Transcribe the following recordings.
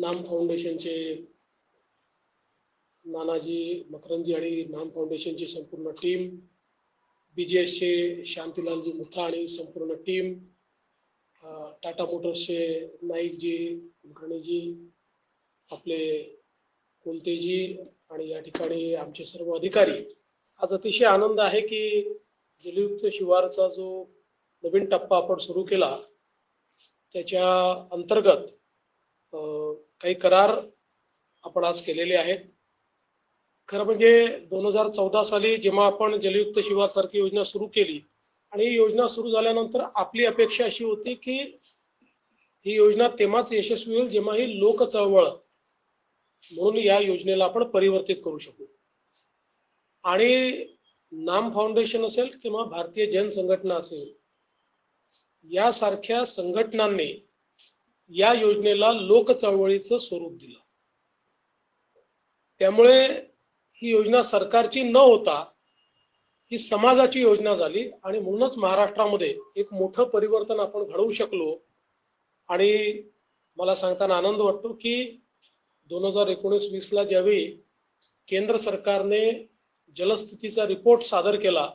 नाम फाउंडेशनचे नानाजी मकरंजी आणि नाम फाउंडेशनची संपूर्ण टीम, बीजीएसचे शांतीलालजी मुथा आणि संपूर्ण टीम, टाटा मोटर्सचे नाईकजी, कुलकर्णीजी, आपले कोलतेजी आणि या ठिकाणी आमचे सर्व अधिकारी. आज अतिशय आनंद आहे की जलयुक्त शिवारचा जो नवीन टप्पा आपण सुरू केला त्याच्या अंतर्गत काही करार आपण आज केलेले आहेत. खरं म्हणजे 2014 साली जेव्हा आपण जलयुक्त शिवार सारखी योजना सुरू केली आणि ही योजना सुरू झाल्यानंतर आपली अपेक्षा अशी होती की ही योजना तेव्हाच यशस्वी होईल जेव्हा ही लोक चळवळ म्हणून या योजनेला आपण परिवर्तित करू शकू. आणि नाम फाउंडेशन असेल किंवा भारतीय जन संघटना असेल यासारख्या संघटनांनी या योजनेला लोक चळवळीचं स्वरूप दिलं. त्यामुळे ही योजना सरकारची न होता ही समाजाची योजना झाली आणि म्हणूनच महाराष्ट्रामध्ये एक मोठं परिवर्तन आपण घडवू शकलो. आणि मला सांगताना आनंद वाटतो की 2019-20 ला ज्यावेळी केंद्र सरकारने जलस्थितीचा रिपोर्ट सादर केला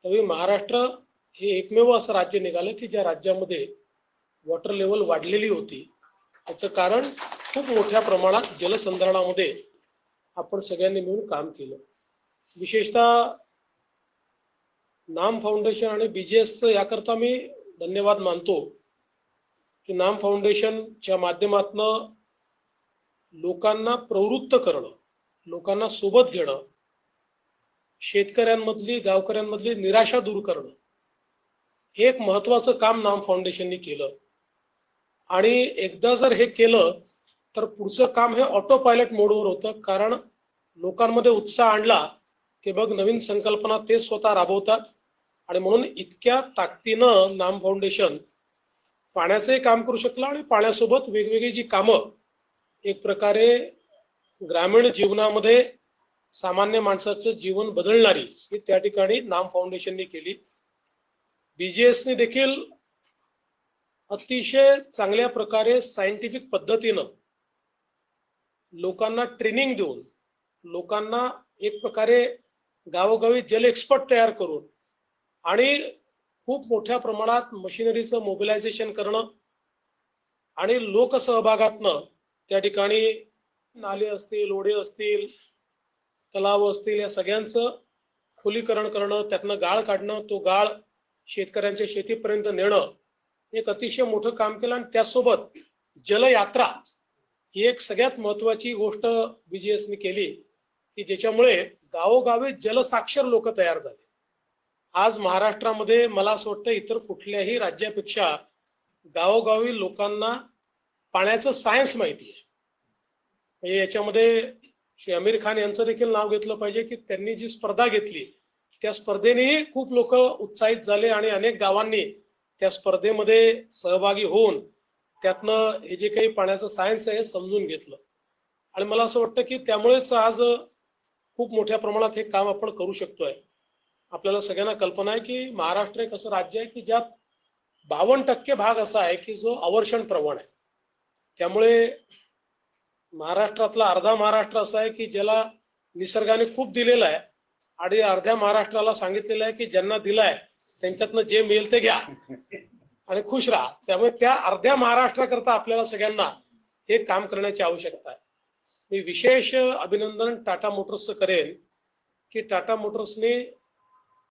त्यावेळी महाराष्ट्र हे एकमेव असं राज्य निघालं की ज्या राज्यामध्ये वॉटर लेवल वाढलेली होती. याचं कारण खूप मोठ्या प्रमाणात जलसंधारणामध्ये आपण सगळ्यांनी मिळून काम केलं. विशेषतः नाम फाउंडेशन आणि बीजीएसचं याकरता मी धन्यवाद मानतो की नाम फाउंडेशनच्या माध्यमातून लोकांना प्रवृत्त करणं, लोकांना सोबत घेणं, शेतकऱ्यांमधली गावकऱ्यांमधली निराशा दूर करणं हे एक महत्वाचं काम नाम फाउंडेशनने केलं. आणि एकदा जर हे केलं तर पुढचं काम हे ऑटो पायलट मोडवर होतं. कारण लोकांमध्ये उत्साह आणला की बघ नवीन संकल्पना ते स्वतः राबवतात. आणि म्हणून इतक्या ताकदीनं नाम फाउंडेशन पाण्याचंही काम करू शकलं आणि पाण्यासोबत वेगवेगळी जी कामं एक प्रकारे ग्रामीण जीवनामध्ये सामान्य माणसाचं जीवन बदलणारी ही त्या ठिकाणी नाम फाउंडेशनने केली. बीजीएसने देखील अतिशय चांगल्या प्रकारे सायंटिफिक पद्धतीनं लोकांना ट्रेनिंग देऊन, लोकांना एक प्रकारे गावोगावी जल एक्सपर्ट तयार करून आणि खूप मोठ्या प्रमाणात मशिनरीचं मोबिलायझेशन करणं आणि लोकसहभागातनं त्या ठिकाणी नाले असतील, ओढे असतील, तलाव असतील या सगळ्यांचं खोलीकरण करणं, त्यातनं गाळ काढणं, तो गाळ शेतकऱ्यांच्या शेतीपर्यंत नेणं एक अतिशय मोठं काम केलं. आणि त्यासोबत जलयात्रा ही एक सगळ्यात महत्वाची गोष्ट बीजीएसने केली की ज्याच्यामुळे गावोगावी जलसाक्षर लोक तयार झाले. आज महाराष्ट्रामध्ये मला असं वाटतं इतर कुठल्याही राज्यापेक्षा गावोगावी लोकांना पाण्याचं सायन्स माहिती आहे. म्हणजे याच्यामध्ये श्री आमिर खान यांचं देखील नाव घेतलं पाहिजे की त्यांनी जी स्पर्धा घेतली त्या स्पर्धेनेही खूप लोक उत्साहित झाले आणि अनेक गावांनी त्या स्पर्धेमध्ये सहभागी होऊन त्यातनं हे जे काही पाण्याचं सायन्स आहे हे समजून घेतलं. आणि मला असं वाटतं की त्यामुळेच आज खूप मोठ्या प्रमाणात हे काम आपण करू शकतोय. आपल्याला सगळ्यांना कल्पना आहे की महाराष्ट्र एक असं राज्य आहे की ज्यात 52% भाग असा आहे की जो अवर्षण प्रवण आहे. त्यामुळे महाराष्ट्रातला अर्धा महाराष्ट्र असा आहे की ज्याला निसर्गाने खूप दिलेला आहे आणि अर्ध्या महाराष्ट्राला सांगितलेलं आहे की ज्यांना दिलाय त्यांच्यातनं जे मिळेल ते घ्या आणि खुश राहा. त्यामुळे त्या अर्ध्या महाराष्ट्राकरता आपल्याला सगळ्यांना हे काम करण्याची आवश्यकता आहे. मी विशेष अभिनंदन टाटा मोटर्सचं करेन की टाटा मोटर्सने